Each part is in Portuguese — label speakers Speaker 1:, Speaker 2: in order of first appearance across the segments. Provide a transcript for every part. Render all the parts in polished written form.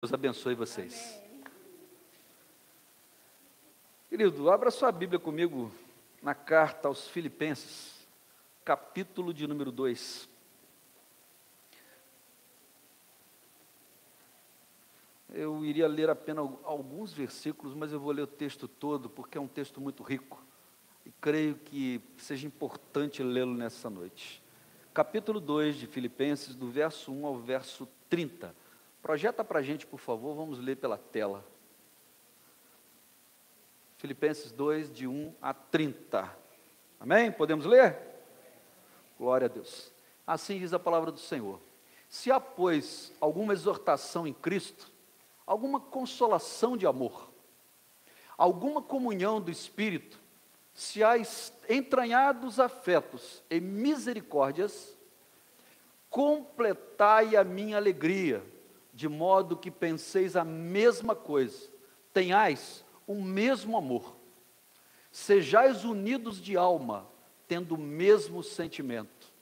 Speaker 1: Deus abençoe vocês.
Speaker 2: Amém.
Speaker 1: Querido, abra sua Bíblia comigo na carta aos Filipenses, capítulo de número 2. Eu iria ler apenas alguns versículos, mas eu vou ler o texto todo, porque é um texto muito rico, e creio que seja importante lê-lo nessa noite. Capítulo 2 de Filipenses, do verso 1 ao verso 30. Projeta para a gente, por favor, vamos ler pela tela. Filipenses 2, de 1 a 30. Amém? Podemos ler? Glória a Deus. Assim diz a palavra do Senhor. Se há, pois, alguma exortação em Cristo, alguma consolação de amor, alguma comunhão do Espírito, se há entranhados afetos e misericórdias, completai a minha alegria, de modo que penseis a mesma coisa, tenhais o mesmo amor, sejais unidos de alma, tendo o mesmo sentimento.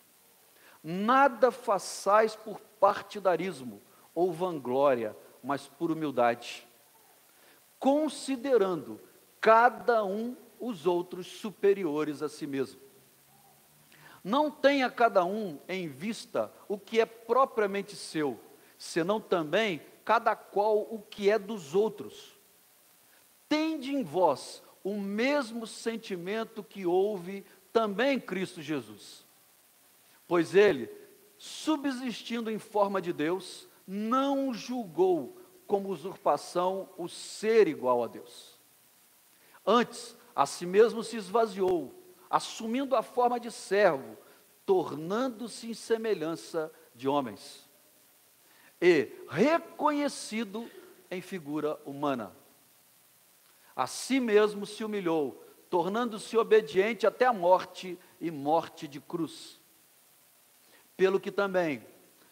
Speaker 1: Nada façais por partidarismo ou vanglória, mas por humildade, considerando cada um os outros superiores a si mesmo. Não tenha cada um em vista o que é propriamente seu, senão também cada qual o que é dos outros. Tende em vós o mesmo sentimento que houve também em Cristo Jesus. Pois ele, subsistindo em forma de Deus, não julgou como usurpação o ser igual a Deus. Antes, a si mesmo se esvaziou, assumindo a forma de servo, tornando-se em semelhança de homens, e reconhecido em figura humana. A si mesmo se humilhou, tornando-se obediente até a morte e morte de cruz. Pelo que também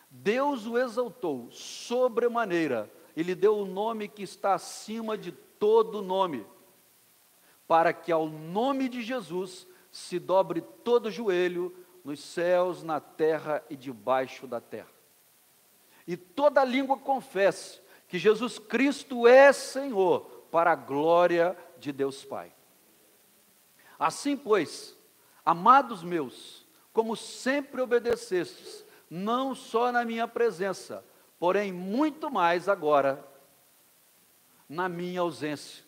Speaker 1: Deus o exaltou sobremaneira e lhe deu o nome que está acima de todo nome, para que ao nome de Jesus se dobre todo joelho nos céus, na terra e debaixo da terra. E toda língua confesse que Jesus Cristo é Senhor, para a glória de Deus Pai. Assim, pois, amados meus, como sempre obedecestes, não só na minha presença, porém muito mais agora, na minha ausência,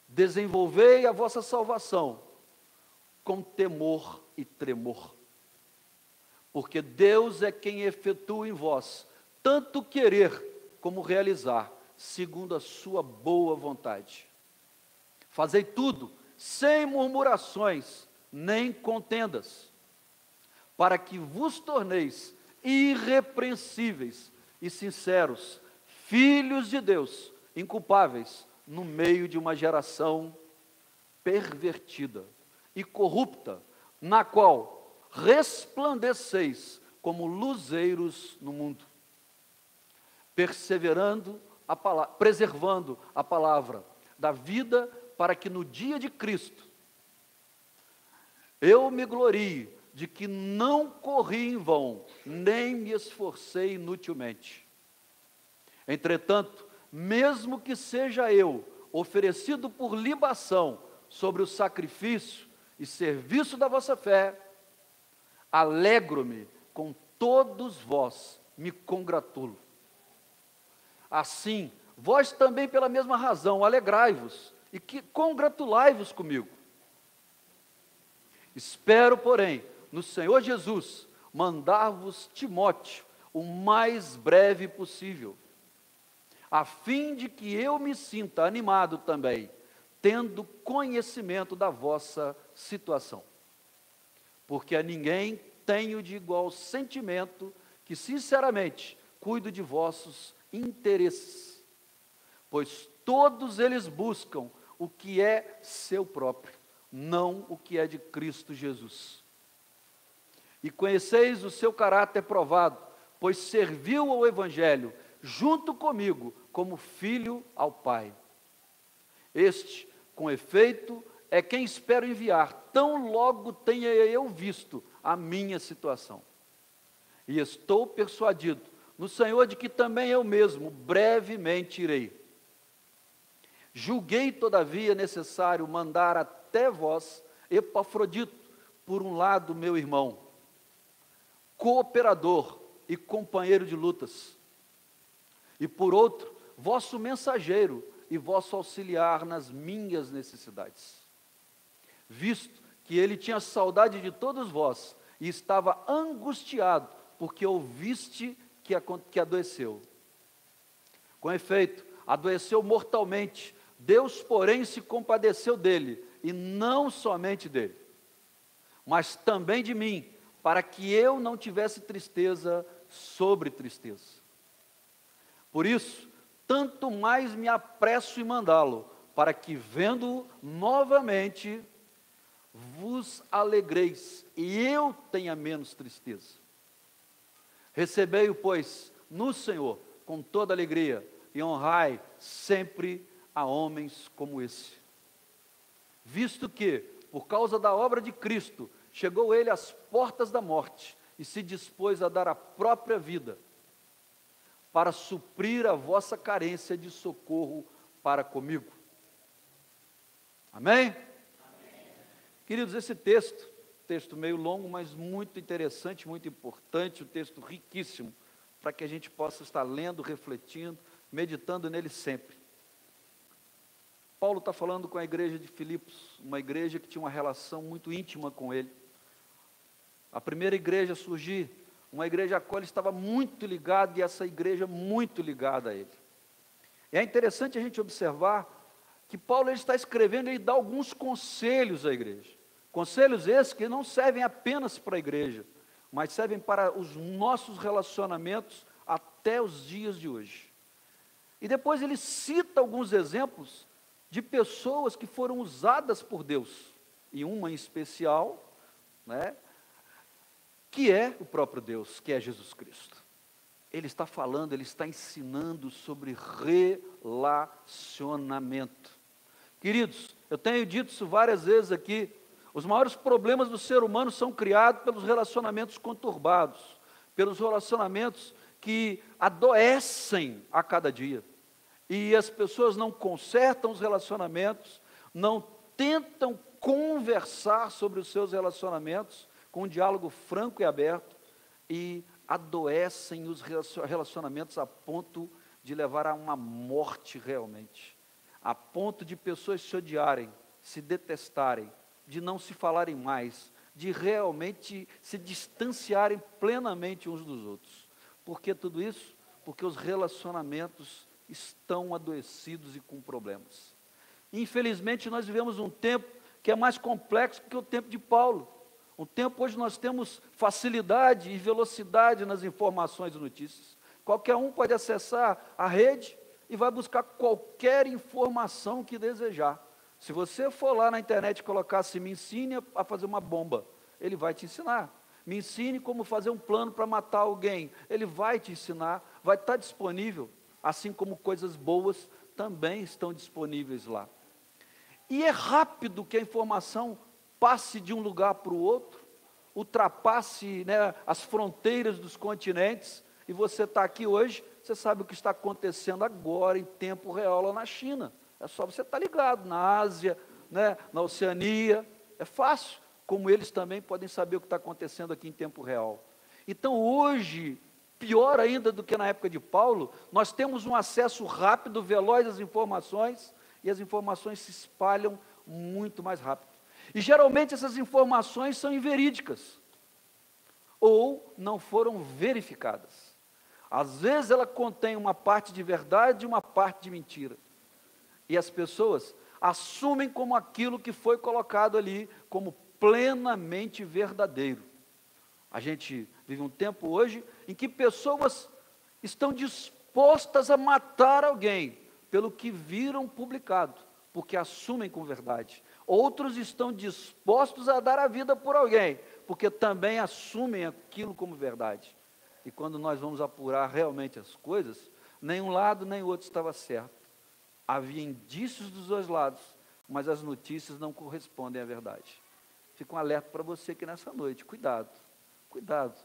Speaker 1: desenvolvei a vossa salvação com temor e tremor, porque Deus é quem efetua em vós tanto querer como realizar, segundo a sua boa vontade. Fazei tudo sem murmurações, nem contendas, para que vos torneis irrepreensíveis e sinceros, filhos de Deus, inculpáveis, no meio de uma geração pervertida e corrupta, na qual resplandeceis como luzeiros no mundo, preservando a palavra da vida, para que no dia de Cristo eu me glorie de que não corri em vão, nem me esforcei inutilmente. Entretanto, mesmo que seja eu oferecido por libação sobre o sacrifício e serviço da vossa fé, alegro-me com todos vós, me congratulo. Assim, vós também pela mesma razão, alegrai-vos e congratulai-vos comigo. Espero, porém, no Senhor Jesus, mandar-vos Timóteo o mais breve possível, a fim de que eu me sinta animado também, tendo conhecimento da vossa situação. Porque a ninguém tenho de igual sentimento que, sinceramente, cuido de vossos interesses, pois todos eles buscam o que é seu próprio, não o que é de Cristo Jesus. E conheceis o seu caráter provado, pois serviu ao Evangelho, junto comigo, como filho ao Pai. Este, com efeito, é quem espero enviar, tão logo tenha eu visto a minha situação. E estou persuadido, no Senhor, de que também eu mesmo brevemente irei. Julguei, todavia, necessário mandar até vós Epafrodito, por um lado, meu irmão, cooperador e companheiro de lutas, e por outro, vosso mensageiro e vosso auxiliar nas minhas necessidades. Visto que ele tinha saudade de todos vós e estava angustiado, porque ouviste que adoeceu. Com efeito, adoeceu mortalmente. Deus, porém, se compadeceu dele, e não somente dele, mas também de mim, para que eu não tivesse tristeza sobre tristeza. Por isso, tanto mais me apresso em mandá-lo, para que, vendo-o novamente, vos alegreis, e eu tenha menos tristeza. Recebei-o, pois, no Senhor, com toda alegria, e honrai sempre a homens como esse. Visto que, por causa da obra de Cristo, chegou ele às portas da morte, e se dispôs a dar a própria vida, para suprir a vossa carência de socorro para comigo. Amém? Queridos, esse texto meio longo, mas muito interessante, muito importante, um texto riquíssimo, para que a gente possa estar lendo, refletindo, meditando nele sempre. Paulo está falando com a igreja de Filipos, uma igreja que tinha uma relação muito íntima com ele. A primeira igreja a surgir, uma igreja a qual ele estava muito ligado, e essa igreja muito ligada a ele. E é interessante a gente observar que Paulo ele está escrevendo, ele dá alguns conselhos à igreja. Conselhos esses que não servem apenas para a igreja, mas servem para os nossos relacionamentos até os dias de hoje. E depois ele cita alguns exemplos de pessoas que foram usadas por Deus, e uma em especial, né, que é o próprio Deus, que é Jesus Cristo. Ele está falando, ele está ensinando sobre relacionamento. Queridos, eu tenho dito isso várias vezes aqui, os maiores problemas do ser humano são criados pelos relacionamentos conturbados, pelos relacionamentos que adoecem a cada dia. E as pessoas não consertam os relacionamentos, não tentam conversar sobre os seus relacionamentos, com um diálogo franco e aberto, e adoecem os relacionamentos a ponto de levar a uma morte realmente, a ponto de pessoas se odiarem, se detestarem, de não se falarem mais, de realmente se distanciarem plenamente uns dos outros. Por que tudo isso? Porque os relacionamentos estão adoecidos e com problemas. Infelizmente, nós vivemos um tempo que é mais complexo que o tempo de Paulo. Um tempo hoje nós temos facilidade e velocidade nas informações e notícias. Qualquer um pode acessar a rede e vai buscar qualquer informação que desejar. Se você for lá na internet e colocar assim, me ensine a fazer uma bomba, ele vai te ensinar. Me ensine como fazer um plano para matar alguém, ele vai te ensinar, vai estar disponível, assim como coisas boas também estão disponíveis lá. E é rápido que a informação passe de um lugar para o outro, ultrapasse, né, as fronteiras dos continentes, e você está aqui hoje, você sabe o que está acontecendo agora, em tempo real, lá na China. É só você estar ligado, na Ásia, né, na Oceania, é fácil, como eles também podem saber o que está acontecendo aqui em tempo real. Então hoje, pior ainda do que na época de Paulo, nós temos um acesso rápido, veloz às informações, e as informações se espalham muito mais rápido. E geralmente essas informações são inverídicas, ou não foram verificadas. Às vezes ela contém uma parte de verdade e uma parte de mentira. E as pessoas assumem como aquilo que foi colocado ali, como plenamente verdadeiro. A gente vive um tempo hoje em que pessoas estão dispostas a matar alguém pelo que viram publicado, porque assumem como verdade. Outros estão dispostos a dar a vida por alguém, porque também assumem aquilo como verdade. E quando nós vamos apurar realmente as coisas, nem um lado nem o outro estava certo. Havia indícios dos dois lados, mas as notícias não correspondem à verdade. Fica um alerta para você aqui nessa noite, cuidado, cuidado.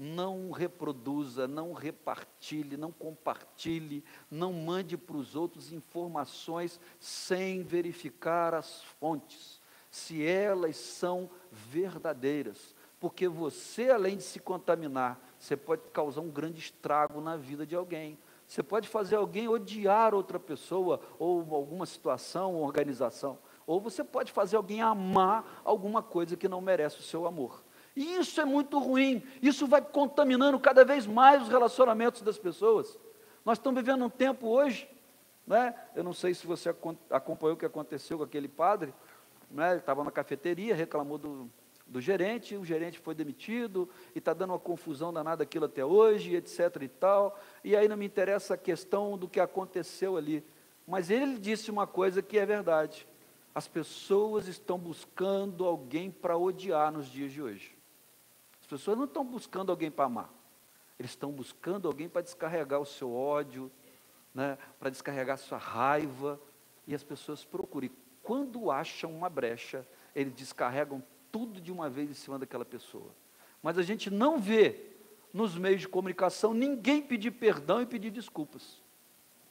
Speaker 1: não reproduza, não repartilhe, não compartilhe, não mande para os outros informações sem verificar as fontes, se elas são verdadeiras, porque você, além de se contaminar, você pode causar um grande estrago na vida de alguém. Você pode fazer alguém odiar outra pessoa, ou alguma situação, ou organização, ou você pode fazer alguém amar alguma coisa que não merece o seu amor. E isso é muito ruim, isso vai contaminando cada vez mais os relacionamentos das pessoas. Nós estamos vivendo um tempo hoje, né? Eu não sei se você acompanhou o que aconteceu com aquele padre, né? Ele estava na cafeteria, reclamou do gerente, o gerente foi demitido, e está dando uma confusão danada aquilo até hoje, etc. e tal, e aí não me interessa a questão do que aconteceu ali, mas ele disse uma coisa que é verdade: as pessoas estão buscando alguém para odiar nos dias de hoje. As pessoas não estão buscando alguém para amar, eles estão buscando alguém para descarregar o seu ódio, né, para descarregar a sua raiva, e as pessoas procuram, e quando acham uma brecha, eles descarregam tudo de uma vez em cima daquela pessoa. Mas a gente não vê, nos meios de comunicação, ninguém pedir perdão e pedir desculpas.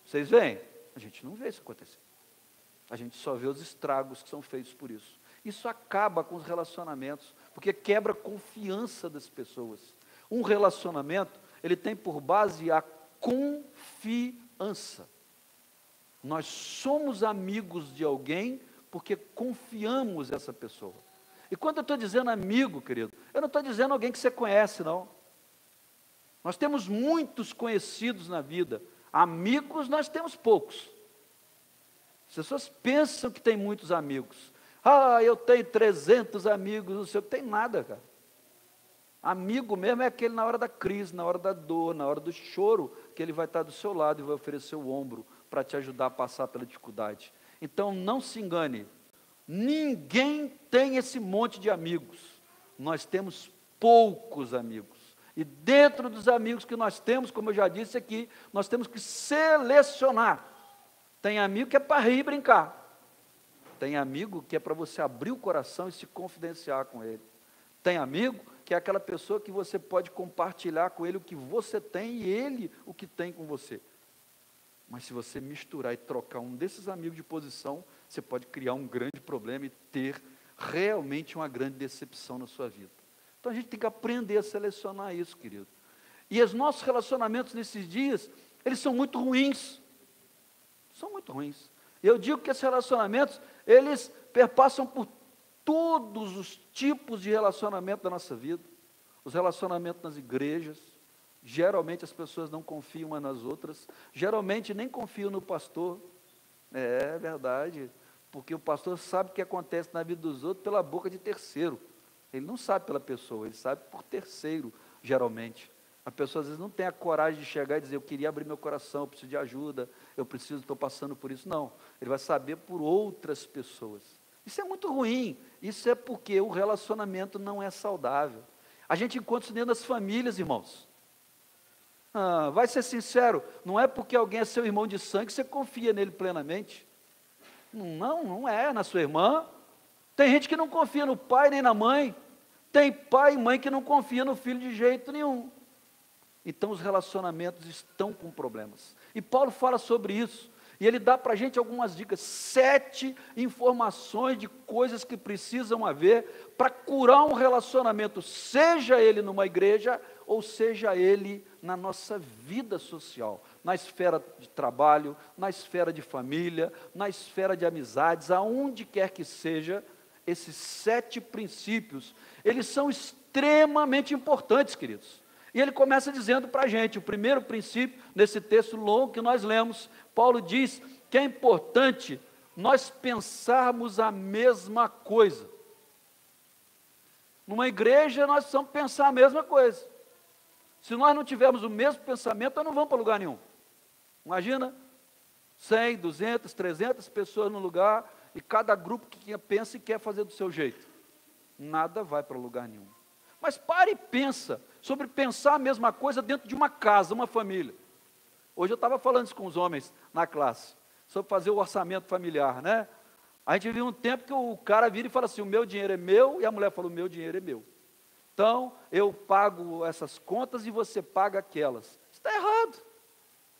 Speaker 1: Vocês veem? A gente não vê isso acontecer. A gente só vê os estragos que são feitos por isso. Isso acaba com os relacionamentos, porque quebra a confiança das pessoas. Um relacionamento, ele tem por base a confiança. Nós somos amigos de alguém porque confiamos nessa pessoa. E quando eu estou dizendo amigo, querido, eu não estou dizendo alguém que você conhece, não. Nós temos muitos conhecidos na vida. Amigos nós temos poucos. As pessoas pensam que tem muitos amigos. Ah, eu tenho 300 amigos, não sei o que. Tem nada, cara. Amigo mesmo é aquele na hora da crise, na hora da dor, na hora do choro, que ele vai estar do seu lado e vai oferecer o ombro para te ajudar a passar pela dificuldade. Então não se engane, ninguém tem esse monte de amigos. Nós temos poucos amigos. E dentro dos amigos que nós temos, como eu já disse aqui, nós temos que selecionar. Tem amigo que é para rir e brincar. Tem amigo que é para você abrir o coração e se confidenciar com ele. Tem amigo que é aquela pessoa que você pode compartilhar com ele o que você tem e ele o que tem com você. Mas se você misturar e trocar um desses amigos de posição, você pode criar um grande problema e ter realmente uma grande decepção na sua vida. Então a gente tem que aprender a selecionar isso, querido. E os nossos relacionamentos nesses dias, eles são muito ruins. São muito ruins. Eu digo que esses relacionamentos, eles perpassam por todos os tipos de relacionamento da nossa vida. Os relacionamentos nas igrejas, geralmente as pessoas não confiam umas nas outras, geralmente nem confiam no pastor. É verdade, porque o pastor sabe o que acontece na vida dos outros pela boca de terceiro. Ele não sabe pela pessoa, ele sabe por terceiro, geralmente. A pessoa às vezes não tem a coragem de chegar e dizer: eu queria abrir meu coração, eu preciso de ajuda, estou passando por isso. Não, ele vai saber por outras pessoas. Isso é muito ruim, isso é porque o relacionamento não é saudável. A gente encontra isso dentro das famílias, irmãos. Vai ser sincero, não é porque alguém é seu irmão de sangue que você confia nele plenamente. Não é na sua irmã. Tem gente que não confia no pai nem na mãe. Tem pai e mãe que não confia no filho de jeito nenhum. Então os relacionamentos estão com problemas. E Paulo fala sobre isso. E ele dá para a gente algumas dicas, 7 informações de coisas que precisam haver para curar um relacionamento, seja ele numa igreja ou seja ele na nossa vida social, na esfera de trabalho, na esfera de família, na esfera de amizades, aonde quer que seja. Esses 7 princípios, eles são extremamente importantes, queridos. E ele começa dizendo para a gente, o primeiro princípio, nesse texto longo que nós lemos, Paulo diz que é importante nós pensarmos a mesma coisa. Numa igreja, nós precisamos pensar a mesma coisa. Se nós não tivermos o mesmo pensamento, nós não vamos para lugar nenhum. Imagina, 100, 200, 300 pessoas no lugar, e cada grupo que pensa e quer fazer do seu jeito. Nada vai para lugar nenhum. Mas pare e pensa sobre pensar a mesma coisa dentro de uma casa, uma família. Hoje eu estava falando isso com os homens na classe, sobre fazer o orçamento familiar, né? A gente viu um tempo que o cara vira e fala assim: o meu dinheiro é meu, e a mulher fala: o meu dinheiro é meu. Então, eu pago essas contas e você paga aquelas. Isso está errado.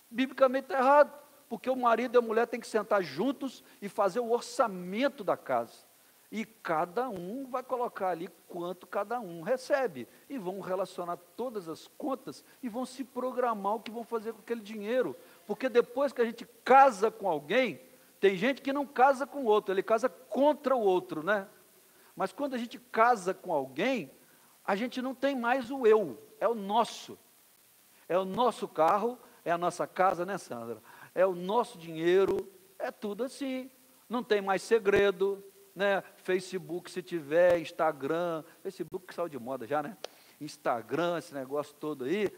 Speaker 1: Biblicamente está errado. Porque o marido e a mulher têm que sentar juntos e fazer o orçamento da casa. E cada um vai colocar ali quanto cada um recebe. E vão relacionar todas as contas e vão se programar o que vão fazer com aquele dinheiro. Porque depois que a gente casa com alguém, tem gente que não casa com o outro, ele casa contra o outro, né? Mas quando a gente casa com alguém, a gente não tem mais o eu, é o nosso. É o nosso carro, é a nossa casa, né, Sandra? É o nosso dinheiro, é tudo assim. Não tem mais segredo, né? Facebook, se tiver, Instagram, Facebook saiu de moda já, né? Instagram, esse negócio todo aí.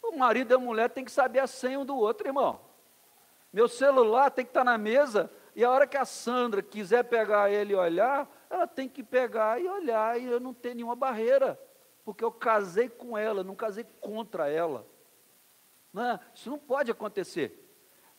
Speaker 1: O marido e a mulher tem que saber a senha um do outro, irmão. Meu celular tem que estar na mesa, e a hora que a Sandra quiser pegar ele e olhar, ela tem que pegar e olhar, e eu não tenho nenhuma barreira, porque eu casei com ela, não casei contra ela. Né? Isso não pode acontecer.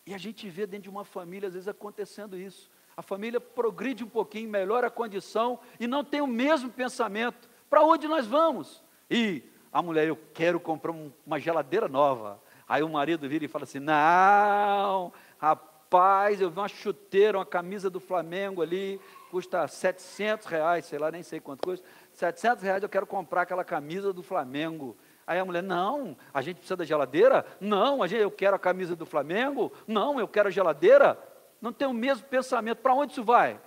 Speaker 1: E a gente vê dentro de uma família, às vezes, acontecendo isso. A família progride um pouquinho, melhora a condição, e não tem o mesmo pensamento. Para onde nós vamos? E a mulher, eu quero comprar uma geladeira nova. Aí o marido vira e fala assim, não, rapaz, eu vi uma chuteira, uma camisa do Flamengo ali, custa R$700, sei lá, nem sei quanto custa, R$700, eu quero comprar aquela camisa do Flamengo. Aí a mulher, não, a gente precisa da geladeira? Não, eu quero a camisa do Flamengo? Não, eu quero a geladeira? Não tem o mesmo pensamento. Para onde isso vai?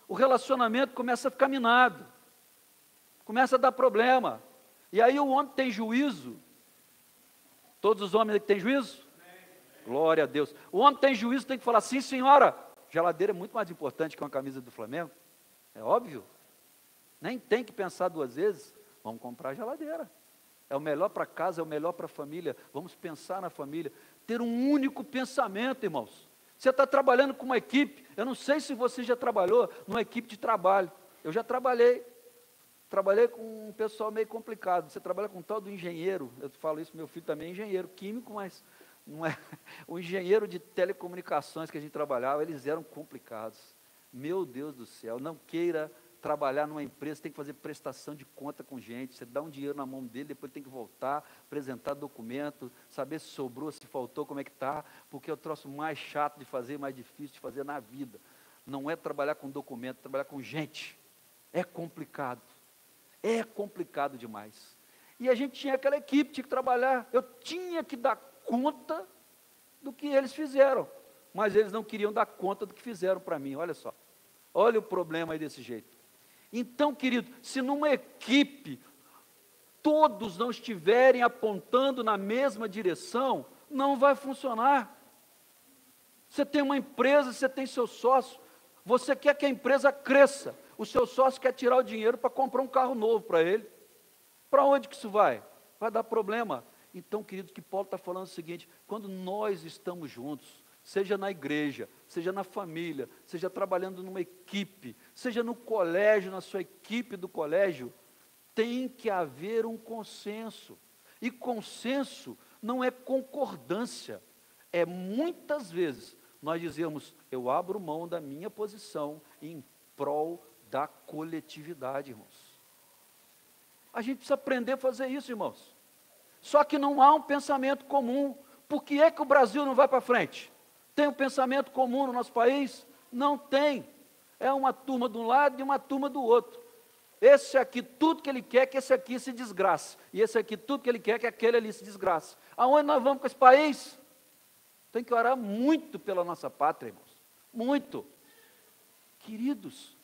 Speaker 1: O relacionamento começa a ficar minado, começa a dar problema. E aí o homem tem juízo. Todos os homens que têm juízo? Glória a Deus. O homem tem juízo, tem que falar, sim senhora, geladeira é muito mais importante que uma camisa do Flamengo. É óbvio. Nem tem que pensar duas vezes. Vamos comprar a geladeira. É o melhor para casa, é o melhor para a família. Vamos pensar na família. Ter um único pensamento, irmãos. Você está trabalhando com uma equipe. Eu não sei se você já trabalhou numa equipe de trabalho. Eu já trabalhei. Trabalhei com um pessoal meio complicado. Você trabalha com um tal do engenheiro. Eu falo isso, meu filho também é engenheiro químico, mas não é. O engenheiro de telecomunicações que a gente trabalhava, eles eram complicados. Meu Deus do céu, não queira trabalhar numa empresa, tem que fazer prestação de conta com gente, você dá um dinheiro na mão dele, depois tem que voltar, apresentar documento, saber se sobrou, se faltou, como é que está, porque é o troço mais chato de fazer, mais difícil de fazer na vida. Não é trabalhar com documento, é trabalhar com gente. É complicado demais. E a gente tinha aquela equipe, tinha que trabalhar, eu tinha que dar conta do que eles fizeram, mas eles não queriam dar conta do que fizeram para mim, olha só. Olha o problema aí desse jeito. Então, querido, se numa equipe todos não estiverem apontando na mesma direção, não vai funcionar. Você tem uma empresa, você tem seu sócio, você quer que a empresa cresça, o seu sócio quer tirar o dinheiro para comprar um carro novo para ele. Para onde que isso vai? Vai dar problema. Então, querido, que Paulo está falando é o seguinte, quando nós estamos juntos, seja na igreja, seja na família, seja trabalhando numa equipe, seja no colégio, na sua equipe do colégio, tem que haver um consenso. E consenso não é concordância, é muitas vezes nós dizemos, eu abro mão da minha posição em prol da coletividade, irmãos. A gente precisa aprender a fazer isso, irmãos. Só que não há um pensamento comum. Por que é que o Brasil não vai para frente? Tem um pensamento comum no nosso país? Não tem. É uma turma de um lado e uma turma do outro. Esse aqui, tudo que ele quer é que esse aqui se desgrace. E esse aqui, tudo que ele quer é que aquele ali se desgrace. Aonde nós vamos com esse país? Tem que orar muito pela nossa pátria, irmãos. Muito. Queridos,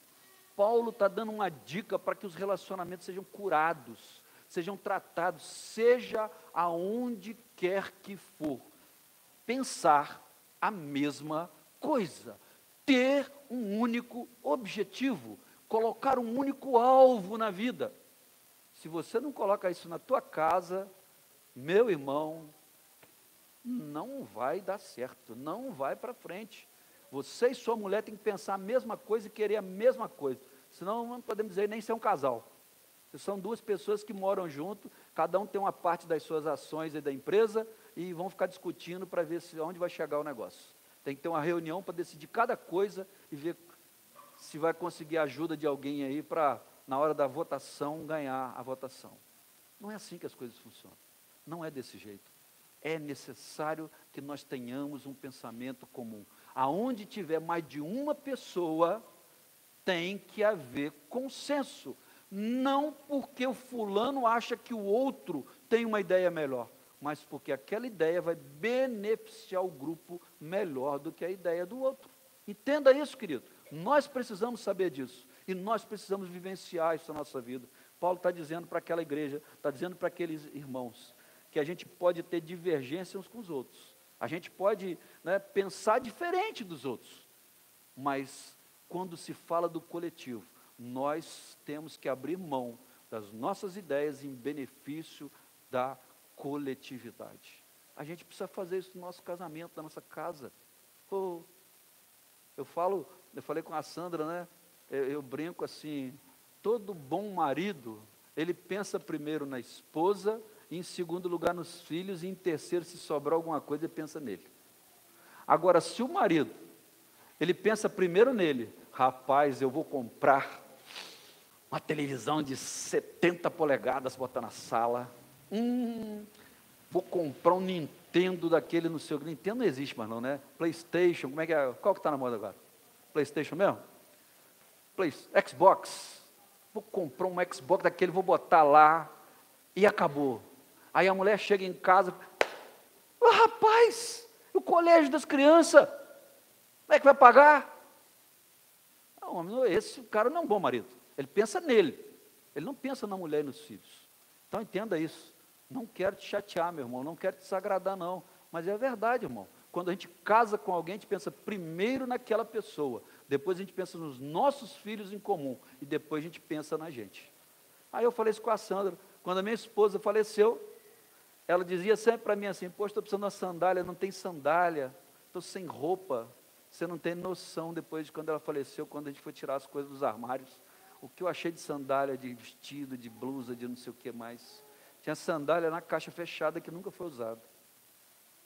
Speaker 1: Paulo está dando uma dica para que os relacionamentos sejam curados, sejam tratados, seja aonde quer que for. Pensar a mesma coisa, ter um único objetivo, colocar um único alvo na vida. Se você não coloca isso na tua casa, meu irmão, não vai dar certo, não vai para frente. Você e sua mulher têm que pensar a mesma coisa e querer a mesma coisa, senão não podemos dizer nem ser um casal. São duas pessoas que moram junto, cada um tem uma parte das suas ações e da empresa, e vão ficar discutindo para ver onde vai chegar o negócio. Tem que ter uma reunião para decidir cada coisa e ver se vai conseguir a ajuda de alguém aí para, na hora da votação, ganhar a votação. Não é assim que as coisas funcionam. Não é desse jeito. É necessário que nós tenhamos um pensamento comum. Aonde tiver mais de uma pessoa, tem que haver consenso. Não porque o fulano acha que o outro tem uma ideia melhor, mas porque aquela ideia vai beneficiar o grupo melhor do que a ideia do outro. Entenda isso, querido. Nós precisamos saber disso. E nós precisamos vivenciar isso na nossa vida. Paulo está dizendo para aquela igreja, está dizendo para aqueles irmãos, que a gente pode ter divergência uns com os outros. A gente pode, né, pensar diferente dos outros. Mas, quando se fala do coletivo, nós temos que abrir mão das nossas ideias em benefício da coletividade. A gente precisa fazer isso no nosso casamento, na nossa casa. Eu falei com a Sandra, né? Eu brinco assim, todo bom marido, ele pensa primeiro na esposa, em segundo lugar nos filhos, e em terceiro, se sobrar alguma coisa, ele pensa nele. Agora, se o marido, ele pensa primeiro nele, rapaz, eu vou comprar uma televisão de 70 polegadas, botar na sala, vou comprar um Nintendo daquele, não sei o que, Nintendo não existe mais não, né? PlayStation, como é que é? Qual que está na moda agora? PlayStation mesmo? Xbox, vou comprar um Xbox daquele, vou botar lá, e acabou. Aí a mulher chega em casa, rapaz, o colégio das crianças, como é que vai pagar? Não, esse cara não é um bom marido, ele pensa nele, ele não pensa na mulher e nos filhos. Então entenda isso, não quero te chatear, meu irmão, não quero te desagradar não, mas é verdade, irmão. Quando a gente casa com alguém, a gente pensa primeiro naquela pessoa, depois a gente pensa nos nossos filhos em comum, e depois a gente pensa na gente. Aí eu falei isso com a Sandra, quando a minha esposa faleceu, ela dizia sempre para mim assim, poxa, estou precisando de uma sandália, não tem sandália, estou sem roupa. Você não tem noção, depois de quando ela faleceu, quando a gente foi tirar as coisas dos armários, o que eu achei de sandália, de vestido, de blusa, de não sei o que mais. Tinha sandália na caixa fechada que nunca foi usada.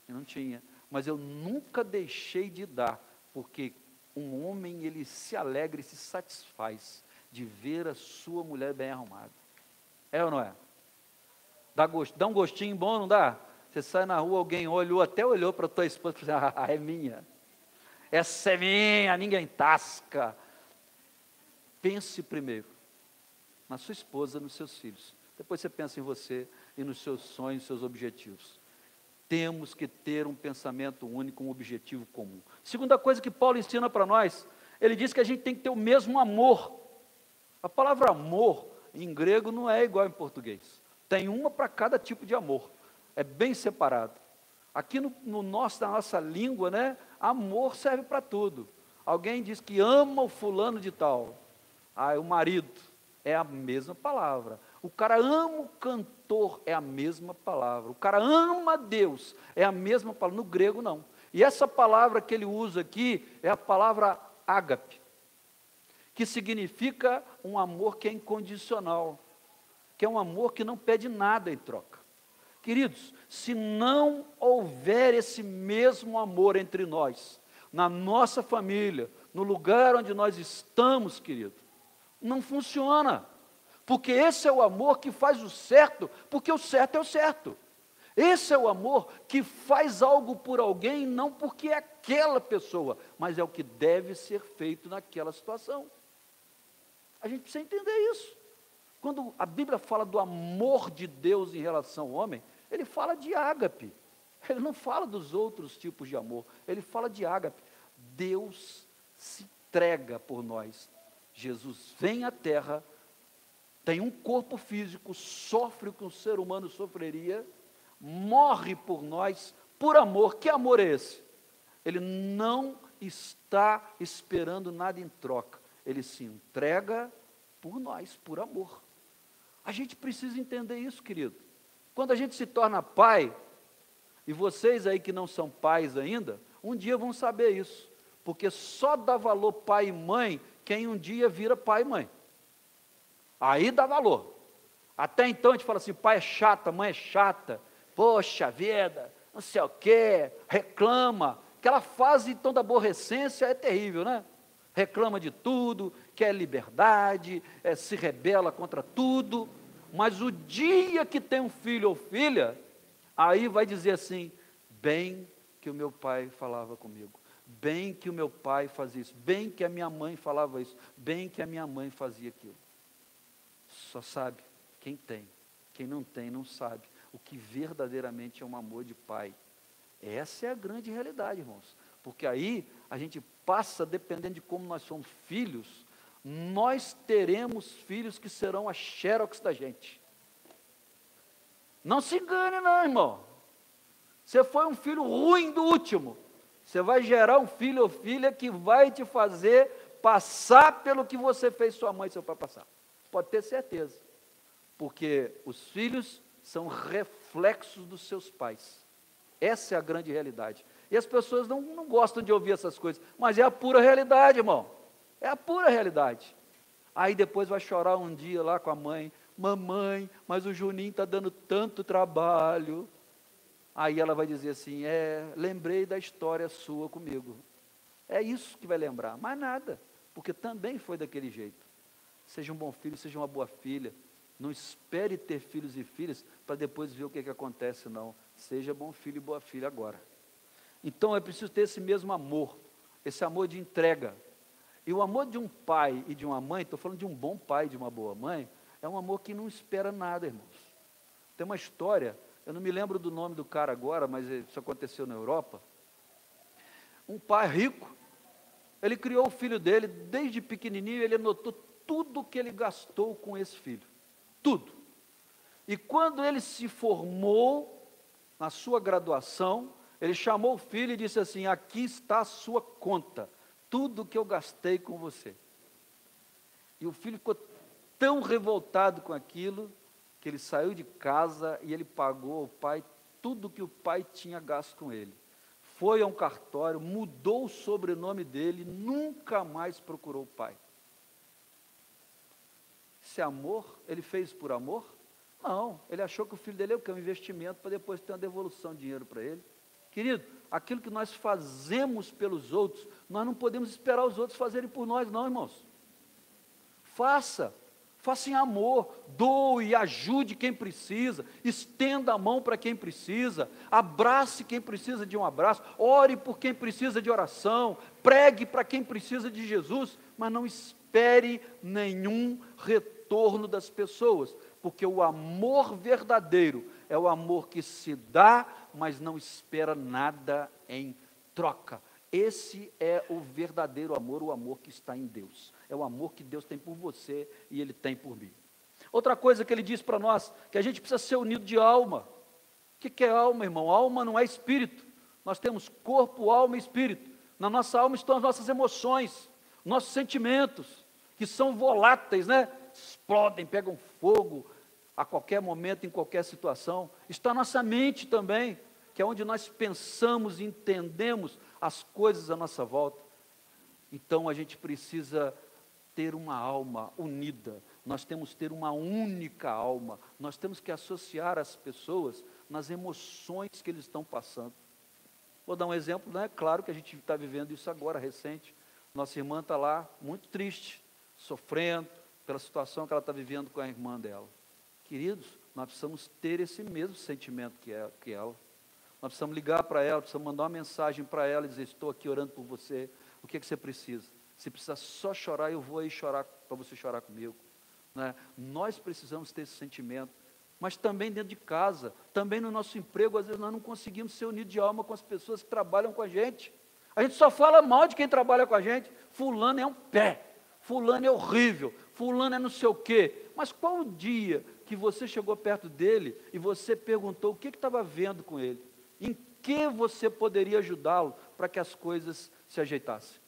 Speaker 1: E não tinha. Mas eu nunca deixei de dar, porque um homem, ele se alegra e se satisfaz de ver a sua mulher bem arrumada. É ou não é? Dá um gostinho bom, não dá? Você sai na rua, alguém olhou, até olhou para a tua esposa e falou assim, é minha. Essa é minha, ninguém tasca. Pense primeiro na sua esposa, nos seus filhos. Depois você pensa em você e nos seus sonhos, seus objetivos. Temos que ter um pensamento único, um objetivo comum. Segunda coisa que Paulo ensina para nós, ele diz que a gente tem que ter o mesmo amor. A palavra amor, em grego, não é igual em português. Tem uma para cada tipo de amor. É bem separado. Aqui na nossa língua, né, amor serve para tudo. Alguém diz que ama o fulano de tal. O marido, é a mesma palavra. O cara ama o cantor, é a mesma palavra. O cara ama Deus, é a mesma palavra. No grego, não. E essa palavra que ele usa aqui é a palavra ágape, que significa um amor que é incondicional, que é um amor que não pede nada em troca. Queridos, se não houver esse mesmo amor entre nós, na nossa família, no lugar onde nós estamos, querido, não funciona. Porque esse é o amor que faz o certo, porque o certo é o certo. Esse é o amor que faz algo por alguém, não porque é aquela pessoa, mas é o que deve ser feito naquela situação. A gente precisa entender isso. Quando a Bíblia fala do amor de Deus em relação ao homem, ele fala de ágape. Ele não fala dos outros tipos de amor, ele fala de ágape. Deus se entrega por nós. Jesus vem à terra, tem um corpo físico, sofre o que um ser humano sofreria, morre por nós, por amor. Que amor é esse? Ele não está esperando nada em troca, ele se entrega por nós, por amor. A gente precisa entender isso, querido. Quando a gente se torna pai, e vocês aí que não são pais ainda, um dia vão saber isso, porque só dá valor pai e mãe quem um dia vira pai e mãe. Aí dá valor. Até então a gente fala assim, pai é chata, mãe é chata, poxa vida, não sei o quê, reclama. Aquela fase então da aborrecência é terrível, né? Reclama de tudo, quer liberdade, se rebela contra tudo. Mas o dia que tem um filho ou filha, aí vai dizer assim: bem que o meu pai falava comigo, bem que o meu pai fazia isso, bem que a minha mãe falava isso, bem que a minha mãe fazia aquilo. Só sabe quem tem. Quem não tem, não sabe o que verdadeiramente é um amor de pai. Essa é a grande realidade, irmãos. Porque aí a gente passa, dependendo de como nós somos filhos, nós teremos filhos que serão a xerox da gente. Não se engane não, irmão. Você foi um filho ruim do último. Você vai gerar um filho ou filha que vai te fazer passar pelo que você fez sua mãe e seu pai passar. Pode ter certeza. Porque os filhos são reflexos dos seus pais. Essa é a grande realidade. E as pessoas não gostam de ouvir essas coisas, mas é a pura realidade, irmão. É a pura realidade. Aí depois vai chorar um dia lá com a mãe: mamãe, mas o Juninho está dando tanto trabalho. Aí ela vai dizer assim: lembrei da história sua comigo. É isso que vai lembrar, mais nada, porque também foi daquele jeito. Seja um bom filho, seja uma boa filha. Não espere ter filhos e filhas para depois ver o que acontece, não. Seja bom filho e boa filha agora. Então é preciso ter esse mesmo amor, esse amor de entrega. E o amor de um pai e de uma mãe, estou falando de um bom pai e de uma boa mãe, é um amor que não espera nada, irmãos. Tem uma história, eu não me lembro do nome do cara agora, mas isso aconteceu na Europa. Um pai rico, ele criou o filho dele, desde pequenininho, ele anotou tudo que ele gastou com esse filho. Tudo. E quando ele se formou na sua graduação, ele chamou o filho e disse assim: aqui está a sua conta, tudo que eu gastei com você. E o filho ficou tão revoltado com aquilo, que ele saiu de casa e ele pagou ao pai tudo que o pai tinha gasto com ele. Foi a um cartório, mudou o sobrenome dele, nunca mais procurou o pai. Esse amor, ele fez por amor? Não, ele achou que o filho dele é o quê? Um investimento para depois ter uma devolução de dinheiro para ele. Querido, aquilo que nós fazemos pelos outros, nós não podemos esperar os outros fazerem por nós, não, irmãos. Faça em amor, doe, ajude quem precisa, estenda a mão para quem precisa, abrace quem precisa de um abraço, ore por quem precisa de oração, pregue para quem precisa de Jesus, mas não espere nenhum retorno das pessoas, porque o amor verdadeiro é o amor que se dá, mas não espera nada em troca. Esse é o verdadeiro amor, o amor que está em Deus. É o amor que Deus tem por você e Ele tem por mim. Outra coisa que Ele diz para nós, que a gente precisa ser unido de alma. O que é alma, irmão? Alma não é espírito. Nós temos corpo, alma e espírito. Na nossa alma estão as nossas emoções, nossos sentimentos, que são voláteis, né? Explodem, pegam fogo a qualquer momento, em qualquer situação. Está a nossa mente também, que é onde nós pensamos e entendemos as coisas à nossa volta. Então a gente precisa ter uma alma unida, nós temos que ter uma única alma, nós temos que associar as pessoas nas emoções que eles estão passando. Vou dar um exemplo, né? Claro que a gente está vivendo isso agora, recente. Nossa irmã está lá, muito triste, sofrendo pela situação que ela está vivendo com a irmã dela. Queridos, nós precisamos ter esse mesmo sentimento que ela. Nós precisamos ligar para ela, precisamos mandar uma mensagem para ela e dizer: estou aqui orando por você, o que você precisa? Se precisar só chorar, eu vou aí chorar para você chorar comigo. Né? Nós precisamos ter esse sentimento, mas também dentro de casa, também no nosso emprego, às vezes nós não conseguimos ser unidos de alma com as pessoas que trabalham com a gente. A gente só fala mal de quem trabalha com a gente. Fulano é um pé, fulano é horrível, fulano é não sei o quê. Mas qual o dia que você chegou perto dele e você perguntou o que estava vendo com ele? Em que você poderia ajudá-lo para que as coisas se ajeitassem?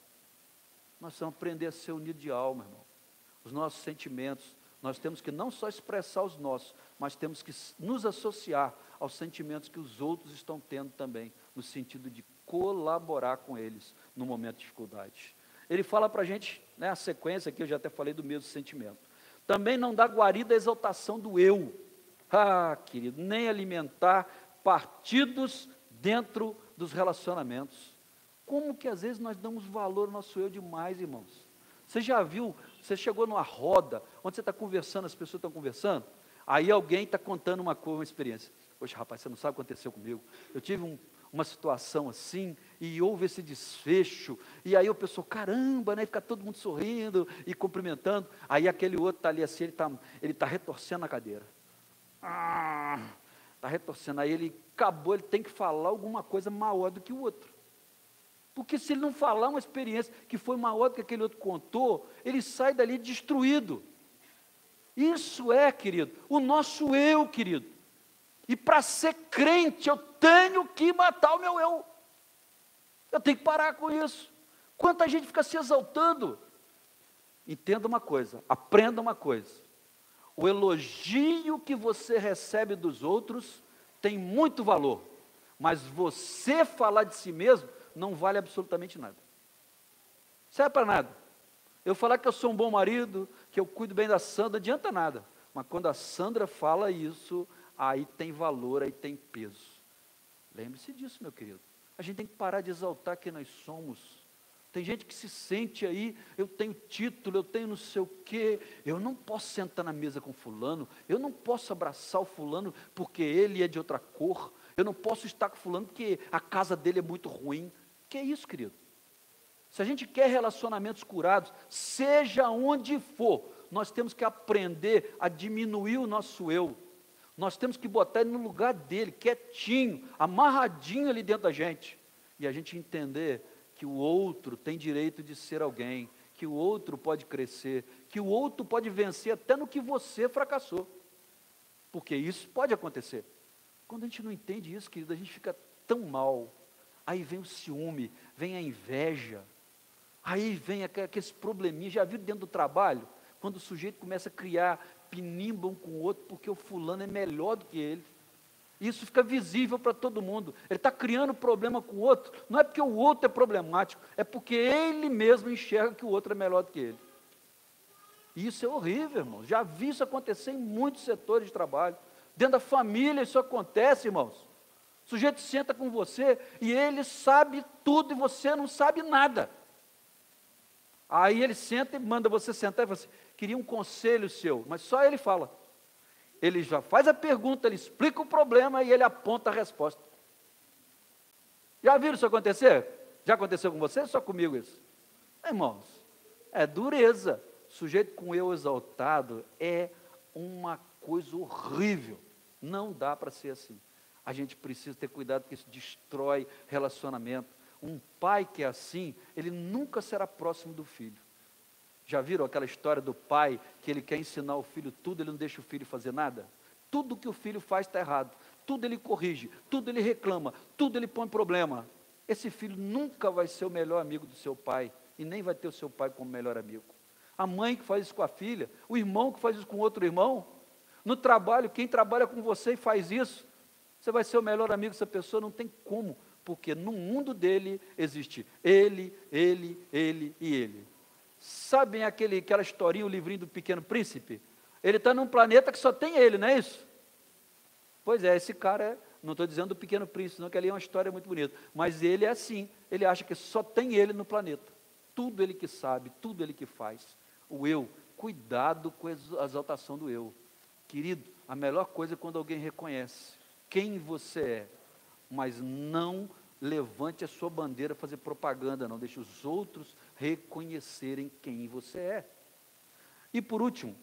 Speaker 1: Nós precisamos aprender a ser unidos de alma, irmão. Os nossos sentimentos, nós temos que não só expressar os nossos, mas temos que nos associar aos sentimentos que os outros estão tendo também, no sentido de colaborar com eles no momento de dificuldade. Ele fala para a gente, né, a sequência aqui, eu já até falei do mesmo sentimento. Também não dá guarida à exaltação do eu. Ah, querido, nem alimentar partidos dentro dos relacionamentos. Como que às vezes nós damos valor ao nosso eu demais, irmãos? Você já viu, você chegou numa roda, onde você está conversando, as pessoas estão conversando, Aí alguém está contando uma experiência. Poxa, rapaz, você não sabe o que aconteceu comigo. Eu tive uma situação assim, e houve esse desfecho, e aí o pessoal, caramba, né, fica todo mundo sorrindo e cumprimentando, aí aquele outro está ali assim, ele tá retorcendo a cadeira, está retorcendo, aí ele acabou, ele tem que falar alguma coisa maior do que o outro, porque se ele não falar uma experiência que foi maior do que aquele outro contou, ele sai dali destruído. Isso é, querido, o nosso eu, querido. E para ser crente, eu tenho que matar o meu eu. Eu tenho que parar com isso. Quanta gente fica se exaltando. Entenda uma coisa, aprenda uma coisa. O elogio que você recebe dos outros tem muito valor, mas você falar de si mesmo não vale absolutamente nada. Serve para nada. Eu falar que eu sou um bom marido, que eu cuido bem da Sandra, não adianta nada. Mas quando a Sandra fala isso, aí tem valor, aí tem peso. Lembre-se disso, meu querido. A gente tem que parar de exaltar quem nós somos. Tem gente que se sente aí, eu tenho título, eu tenho não sei o quê, eu não posso sentar na mesa com fulano, eu não posso abraçar o fulano porque ele é de outra cor, eu não posso estar com fulano porque a casa dele é muito ruim. Que é isso, querido? Se a gente quer relacionamentos curados, seja onde for, nós temos que aprender a diminuir o nosso eu. Nós temos que botar ele no lugar dele, quietinho, amarradinho ali dentro da gente. E a gente entender que o outro tem direito de ser alguém, que o outro pode crescer, que o outro pode vencer até no que você fracassou. Porque isso pode acontecer. Quando a gente não entende isso, querido, a gente fica tão mal. Aí vem o ciúme, vem a inveja, aí vem aqueles probleminhas, já viu dentro do trabalho? Quando o sujeito começa a criar pinimba um com o outro, porque o fulano é melhor do que ele. Isso fica visível para todo mundo. Ele está criando problema com o outro, não é porque o outro é problemático, é porque ele mesmo enxerga que o outro é melhor do que ele. E isso é horrível, irmãos. Já vi isso acontecer em muitos setores de trabalho. Dentro da família isso acontece, irmãos. O sujeito senta com você e ele sabe tudo e você não sabe nada. Aí ele senta e manda você sentar e fala assim, queria um conselho seu, mas só ele fala. Ele já faz a pergunta, ele explica o problema e ele aponta a resposta. Já viram isso acontecer? Já aconteceu com você ou só comigo isso? Irmãos, é dureza. Sujeito com eu exaltado é uma coisa horrível. Não dá para ser assim. A gente precisa ter cuidado porque isso destrói relacionamento. Um pai que é assim, ele nunca será próximo do filho. Já viram aquela história do pai que ele quer ensinar o filho tudo, ele não deixa o filho fazer nada? Tudo que o filho faz está errado. Tudo ele corrige, tudo ele reclama, tudo ele põe problema. Esse filho nunca vai ser o melhor amigo do seu pai e nem vai ter o seu pai como melhor amigo. A mãe que faz isso com a filha, o irmão que faz isso com outro irmão, no trabalho, quem trabalha com você e faz isso, você vai ser o melhor amigo dessa pessoa, não tem como, porque no mundo dele existe ele e ele. Sabem aquela historinha, o livrinho do Pequeno Príncipe? Ele está num planeta que só tem ele, não é isso? Pois é, esse cara, não estou dizendo do Pequeno Príncipe, não, que ali é uma história muito bonita, mas ele é assim, ele acha que só tem ele no planeta. Tudo ele que sabe, tudo ele que faz. O eu, cuidado com a exaltação do eu. Querido, a melhor coisa é quando alguém reconhece quem você é, mas não levante a sua bandeira fazer propaganda, não, deixe os outros reconhecerem quem você é. E por último,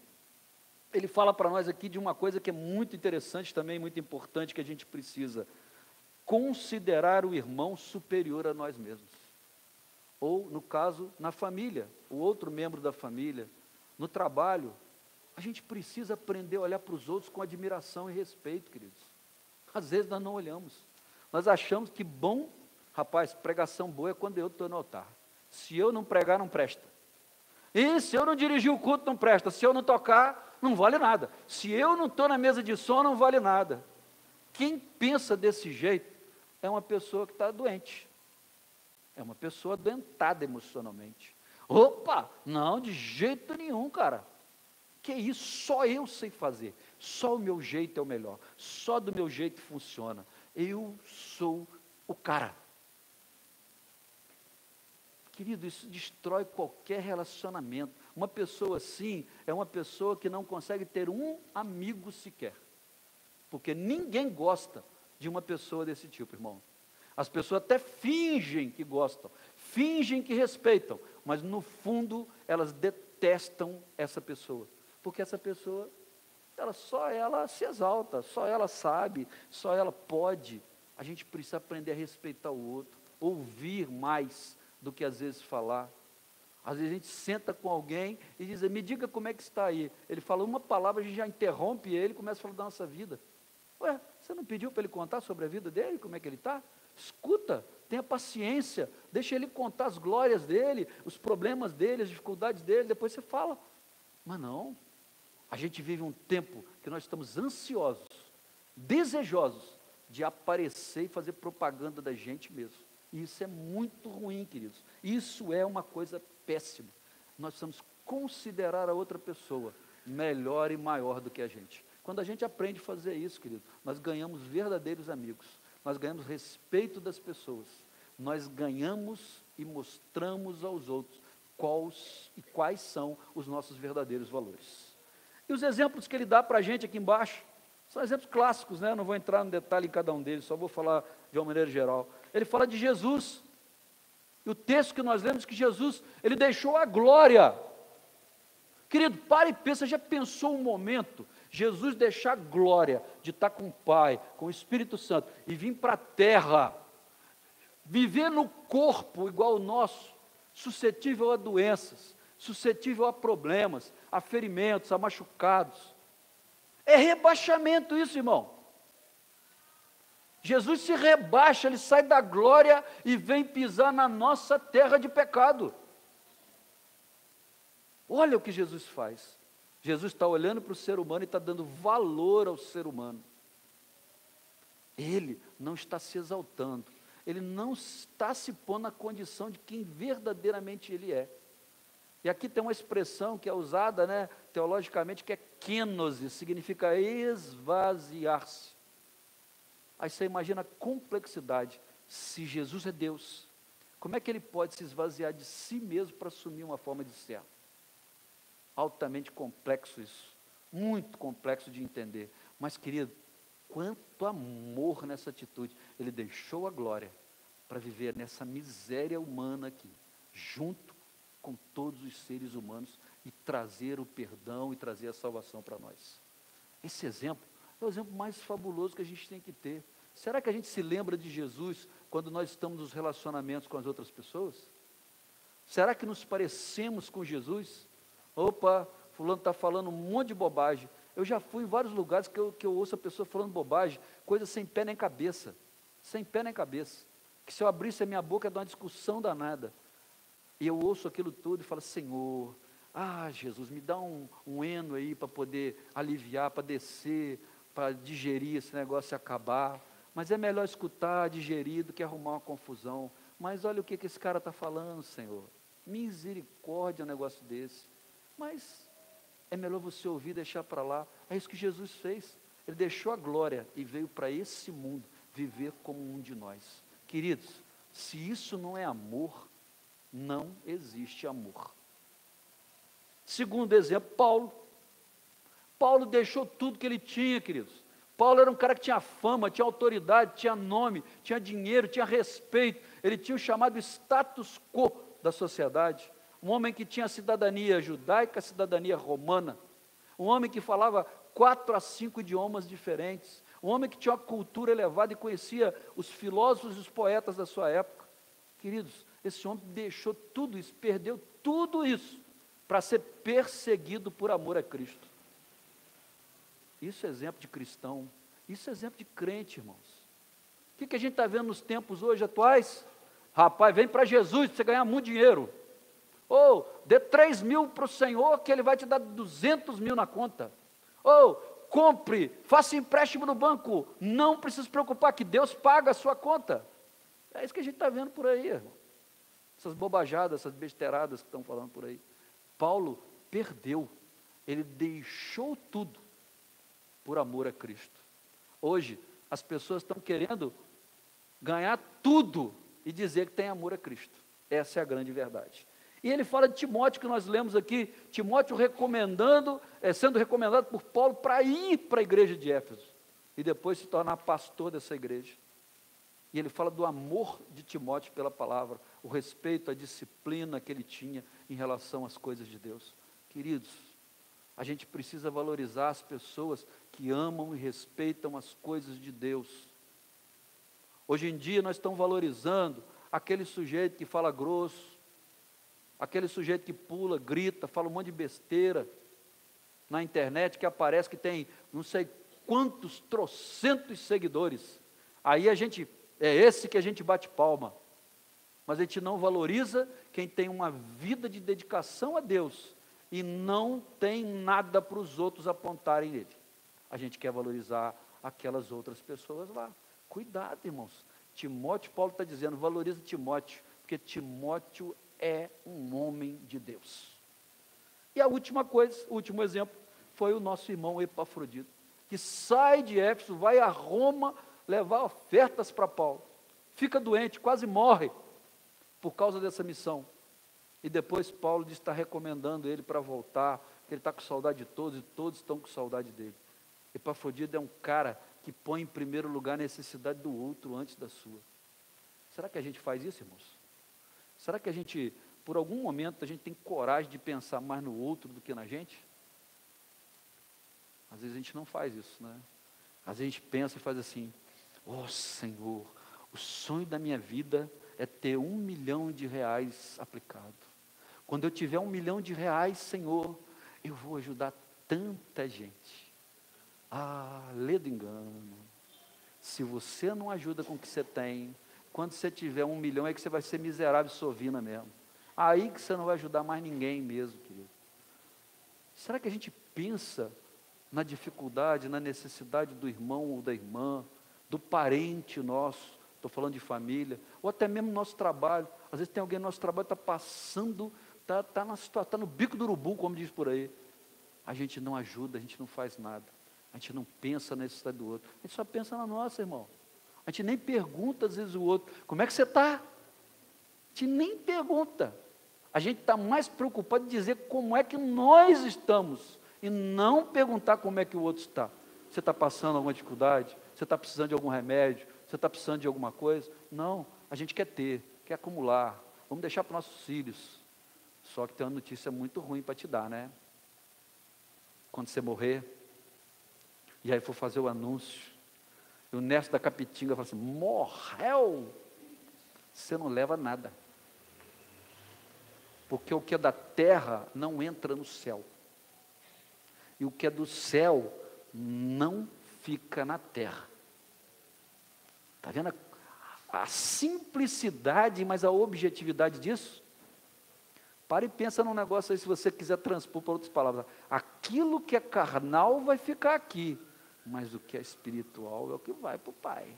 Speaker 1: ele fala para nós aqui de uma coisa que é muito interessante também, muito importante, que a gente precisa considerar o irmão superior a nós mesmos. Ou, no caso, na família, o outro membro da família, no trabalho, a gente precisa aprender a olhar para os outros com admiração e respeito, queridos. Às vezes nós não olhamos, nós achamos que bom, rapaz, pregação boa é quando eu estou no altar. Se eu não pregar, não presta. E se eu não dirigir o culto, não presta. Se eu não tocar, não vale nada. Se eu não estou na mesa de som, não vale nada. Quem pensa desse jeito é uma pessoa que está doente. É uma pessoa adoentada emocionalmente. Opa, não, de jeito nenhum, cara. Que isso, só eu sei fazer. Só o meu jeito é o melhor. Só do meu jeito funciona. Eu sou o cara. Querido, isso destrói qualquer relacionamento. Uma pessoa assim é uma pessoa que não consegue ter um amigo sequer. Porque ninguém gosta de uma pessoa desse tipo, irmão. As pessoas até fingem que gostam, fingem que respeitam, mas no fundo elas detestam essa pessoa. Porque essa pessoa, só ela se exalta, só ela sabe, só ela pode. A gente precisa aprender a respeitar o outro, ouvir mais do que às vezes falar. Às vezes a gente senta com alguém e diz, me diga como é que está aí. Ele fala uma palavra, a gente já interrompe ele e começa a falar da nossa vida. Ué, você não pediu para ele contar sobre a vida dele, como é que ele está? Escuta, tenha paciência, deixa ele contar as glórias dele, os problemas dele, as dificuldades dele, depois você fala. Mas não, a gente vive um tempo que nós estamos ansiosos, desejosos de aparecer e fazer propaganda da gente mesmo. E isso é muito ruim, queridos. Isso é uma coisa péssima. Nós precisamos considerar a outra pessoa melhor e maior do que a gente. Quando a gente aprende a fazer isso, querido, nós ganhamos verdadeiros amigos. Nós ganhamos respeito das pessoas. Nós ganhamos e mostramos aos outros quais são os nossos verdadeiros valores. E os exemplos que ele dá para a gente aqui embaixo, são exemplos clássicos, né? Eu não vou entrar no detalhe em cada um deles, só vou falar de uma maneira geral. Ele fala de Jesus, e o texto que nós lemos que Jesus, ele deixou a glória. Querido, para e pensa, já pensou um momento, Jesus deixar a glória de estar com o Pai, com o Espírito Santo, e vir para a terra, viver no corpo igual o nosso, suscetível a doenças, suscetível a problemas, a ferimentos, a machucados. É rebaixamento isso, irmão. Jesus se rebaixa, ele sai da glória e vem pisar na nossa terra de pecado. Olha o que Jesus faz. Jesus está olhando para o ser humano e está dando valor ao ser humano. Ele não está se exaltando, ele não está se pondo na condição de quem verdadeiramente ele é. E aqui tem uma expressão que é usada, né, teologicamente, que é kenosis, significa esvaziar-se. Aí você imagina a complexidade. Se Jesus é Deus, como é que ele pode se esvaziar de si mesmo para assumir uma forma de ser? Altamente complexo isso, muito complexo de entender. Mas, querido, quanto amor nessa atitude. Ele deixou a glória para viver nessa miséria humana aqui, junto com todos os seres humanos, e trazer o perdão e trazer a salvação para nós. Esse exemplo é o exemplo mais fabuloso que a gente tem que ter. Será que a gente se lembra de Jesus quando nós estamos nos relacionamentos com as outras pessoas? Será que nos parecemos com Jesus? Opa, fulano está falando um monte de bobagem. Eu já fui em vários lugares que eu ouço a pessoa falando bobagem, coisa sem pé nem cabeça. Sem pé nem cabeça. Que se eu abrisse a minha boca ia dar uma discussão danada. E eu ouço aquilo tudo e falo, Senhor, Jesus, me dá um eno aí para poder aliviar, para descer, para digerir esse negócio e acabar. Mas é melhor escutar, digerir, do que arrumar uma confusão. Mas olha o que esse cara está falando, Senhor. Misericórdia um negócio desse. Mas é melhor você ouvir e deixar para lá. É isso que Jesus fez. Ele deixou a glória e veio para esse mundo viver como um de nós. Queridos, se isso não é amor, não existe amor. Segundo exemplo, Paulo. Paulo deixou tudo que ele tinha, queridos. Paulo era um cara que tinha fama, tinha autoridade, tinha nome, tinha dinheiro, tinha respeito. Ele tinha o chamado status quo da sociedade. Um homem que tinha cidadania judaica, cidadania romana. Um homem que falava 4 a 5 idiomas diferentes. Um homem que tinha uma cultura elevada e conhecia os filósofos e os poetas da sua época. Queridos, esse homem deixou tudo isso, perdeu tudo isso, para ser perseguido por amor a Cristo. Isso é exemplo de cristão, isso é exemplo de crente, irmãos. O que a gente está vendo nos tempos hoje atuais? Rapaz, vem para Jesus para você ganhar muito dinheiro. Ou, dê 3 mil para o Senhor que Ele vai te dar 200 mil na conta. Ou, compre, faça empréstimo no banco, não precisa se preocupar que Deus paga a sua conta. É isso que a gente está vendo por aí, irmão. Essas bobajadas, essas besteiradas que estão falando por aí. Paulo perdeu, ele deixou tudo por amor a Cristo. Hoje, as pessoas estão querendo ganhar tudo e dizer que tem amor a Cristo. Essa é a grande verdade. E ele fala de Timóteo, que nós lemos aqui, Timóteo sendo recomendado por Paulo para ir para a igreja de Éfeso, e depois se tornar pastor dessa igreja. E ele fala do amor de Timóteo pela palavra, o respeito, a disciplina que ele tinha em relação às coisas de Deus. Queridos, a gente precisa valorizar as pessoas que amam e respeitam as coisas de Deus. Hoje em dia nós estamos valorizando aquele sujeito que fala grosso, aquele sujeito que pula, grita, fala um monte de besteira na internet, que aparece que tem não sei quantos trocentos seguidores. Aí é esse que a gente bate palma. Mas a gente não valoriza quem tem uma vida de dedicação a Deus e não tem nada para os outros apontarem nele. A gente quer valorizar aquelas outras pessoas lá. Cuidado, irmãos. Timóteo, Paulo está dizendo, valoriza Timóteo, porque Timóteo é um homem de Deus. E a última coisa, o último exemplo, foi o nosso irmão Epafrodito, que sai de Éfeso, vai a Roma levar ofertas para Paulo. Fica doente, quase morre por causa dessa missão. E depois Paulo diz que está recomendando ele para voltar, que ele está com saudade de todos e todos estão com saudade dele. Epafrodito é um cara que põe em primeiro lugar a necessidade do outro antes da sua. Será que a gente faz isso, irmãos? Será que a gente, por algum momento, a gente tem coragem de pensar mais no outro do que na gente? Às vezes a gente não faz isso, né? Às vezes a gente pensa e faz assim, Senhor, o sonho da minha vida é ter R$1 milhão aplicado. Quando eu tiver R$1 milhão, Senhor, eu vou ajudar tanta gente. Lê do engano. Se você não ajuda com o que você tem, quando você tiver R$1 milhão, é que você vai ser miserável e sovina mesmo. Aí que você não vai ajudar mais ninguém mesmo, querido. Será que a gente pensa na dificuldade, na necessidade do irmão ou da irmã, do parente nosso, estou falando de família, ou até mesmo no nosso trabalho? Às vezes tem alguém no nosso trabalho que está passando, está no bico do urubu, como diz por aí. A gente não ajuda, a gente não faz nada. A gente não pensa na necessidade do outro. A gente só pensa na nossa, irmão. A gente nem pergunta, às vezes, o outro, como é que você está? A gente nem pergunta. A gente está mais preocupado em dizer como é que nós estamos, e não perguntar como é que o outro está. Você está passando alguma dificuldade? Você está precisando de algum remédio? Você está precisando de alguma coisa? Não, a gente quer ter, quer acumular. Vamos deixar para os nossos filhos. Só que tem uma notícia muito ruim para te dar, né? Quando você morrer, e aí for fazer o anúncio, e o Nesto da Capitinga fala assim, morreu, você não leva nada, porque o que é da terra não entra no céu, e o que é do céu não fica na terra. Está vendo a simplicidade, mas a objetividade disso? Para e pensa num negócio aí, se você quiser transpor para outras palavras. Aquilo que é carnal vai ficar aqui, mas o que é espiritual é o que vai para o Pai.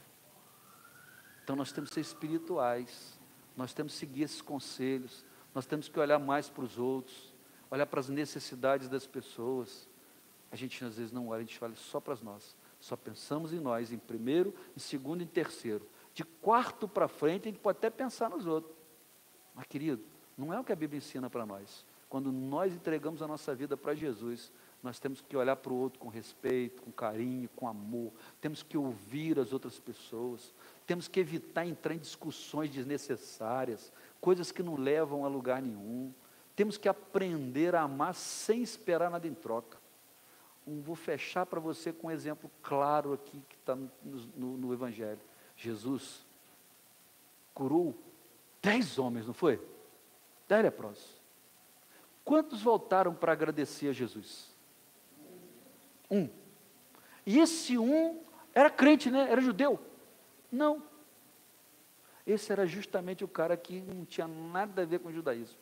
Speaker 1: Então nós temos que ser espirituais, nós temos que seguir esses conselhos, nós temos que olhar mais para os outros, olhar para as necessidades das pessoas. A gente às vezes não olha, a gente olha só para nós, só pensamos em nós, em primeiro, em segundo e em terceiro. De quarto para frente a gente pode até pensar nos outros. Mas querido, não é o que a Bíblia ensina para nós. Quando nós entregamos a nossa vida para Jesus, nós temos que olhar para o outro com respeito, com carinho, com amor. Temos que ouvir as outras pessoas. Temos que evitar entrar em discussões desnecessárias, coisas que não levam a lugar nenhum. Temos que aprender a amar sem esperar nada em troca. Vou fechar para você com um exemplo claro aqui que está no Evangelho. Jesus curou 10 homens, não foi? 10 leprosos. Quantos voltaram para agradecer a Jesus? 1. E esse 1 era crente, né? Era judeu? Não. Esse era justamente o cara que não tinha nada a ver com o judaísmo.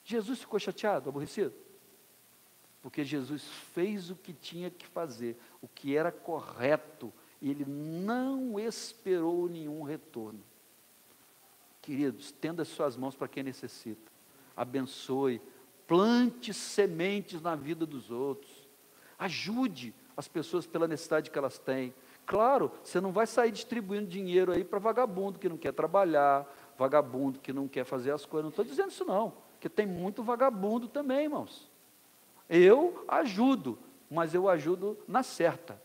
Speaker 1: Jesus ficou chateado, aborrecido? Porque Jesus fez o que tinha que fazer, o que era correto, e ele não esperou nenhum retorno. Queridos, estenda as suas mãos para quem necessita, abençoe, plante sementes na vida dos outros, ajude as pessoas pela necessidade que elas têm. Claro, você não vai sair distribuindo dinheiro aí para vagabundo que não quer trabalhar, vagabundo que não quer fazer as coisas. Não estou dizendo isso não, porque tem muito vagabundo também, irmãos. Eu ajudo, mas eu ajudo na certa.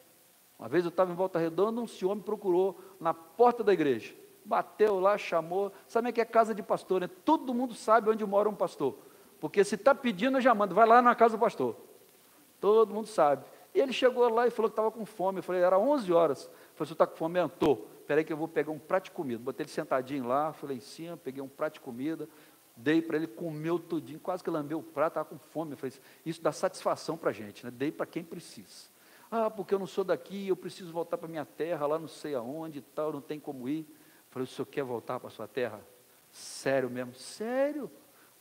Speaker 1: Uma vez eu estava em Volta Redonda, um senhor me procurou na porta da igreja. Bateu lá, chamou. Sabe o que é casa de pastor, né? Todo mundo sabe onde mora um pastor. Porque se está pedindo, eu já mando. Vai lá na casa do pastor. Todo mundo sabe. E ele chegou lá e falou que estava com fome. Eu falei, era 11 horas. Eu falei, você está com fome? Eu estou. Espera aí que eu vou pegar um prato de comida. Botei ele sentadinho lá, falei em cima, peguei um prato de comida, dei para ele, comeu tudinho, quase que lambeu o prato, estava com fome. Eu falei, isso dá satisfação para a gente, né? Dei para quem precisa. Ah, porque eu não sou daqui, eu preciso voltar para minha terra, lá não sei aonde e tal, não tem como ir. Eu falei, o senhor quer voltar para a sua terra? Sério mesmo? Sério? Eu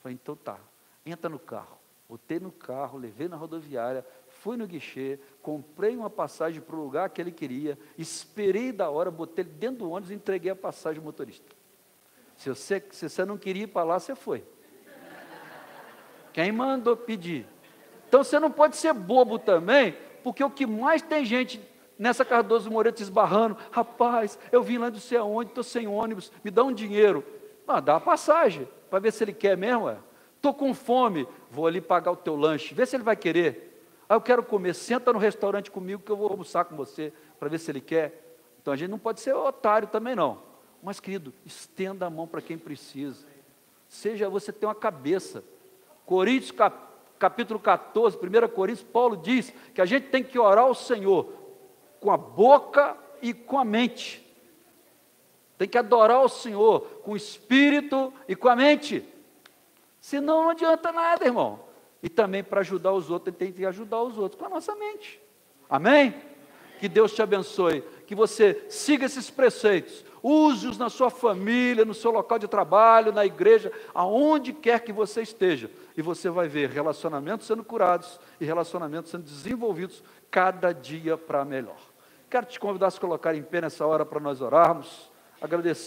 Speaker 1: falei, então tá, entra no carro. Botei no carro, levei na rodoviária, fui no guichê, comprei uma passagem para o lugar que ele queria, esperei da hora, botei ele dentro do ônibus e entreguei a passagem ao motorista. Se você não queria ir para lá, você foi. Quem mandou pedir? Então você não pode ser bobo também, porque o que mais tem gente nessa Cardoso Moreira esbarrando, rapaz, eu vim lá do sei aonde, estou sem ônibus, me dá um dinheiro. Ah, dá a passagem, para ver se ele quer mesmo. Estou com fome, vou ali pagar o teu lanche, vê se ele vai querer. Ah, eu quero comer, senta no restaurante comigo que eu vou almoçar com você, para ver se ele quer. Então a gente não pode ser otário também não. Mas querido, estenda a mão para quem precisa. Seja você tem uma cabeça. Coríntios capítulo 14, 1 Coríntios, Paulo diz que a gente tem que orar ao Senhor com a boca e com a mente. Tem que adorar o Senhor com o espírito e com a mente. Senão não adianta nada, irmão. E também para ajudar os outros, tem que ajudar os outros com a nossa mente. Amém? Que Deus te abençoe. Que você siga esses preceitos. Use-os na sua família, no seu local de trabalho, na igreja, aonde quer que você esteja. E você vai ver relacionamentos sendo curados e relacionamentos sendo desenvolvidos cada dia para melhor. Quero te convidar a se colocar em pé nessa hora para nós orarmos. Agradecer.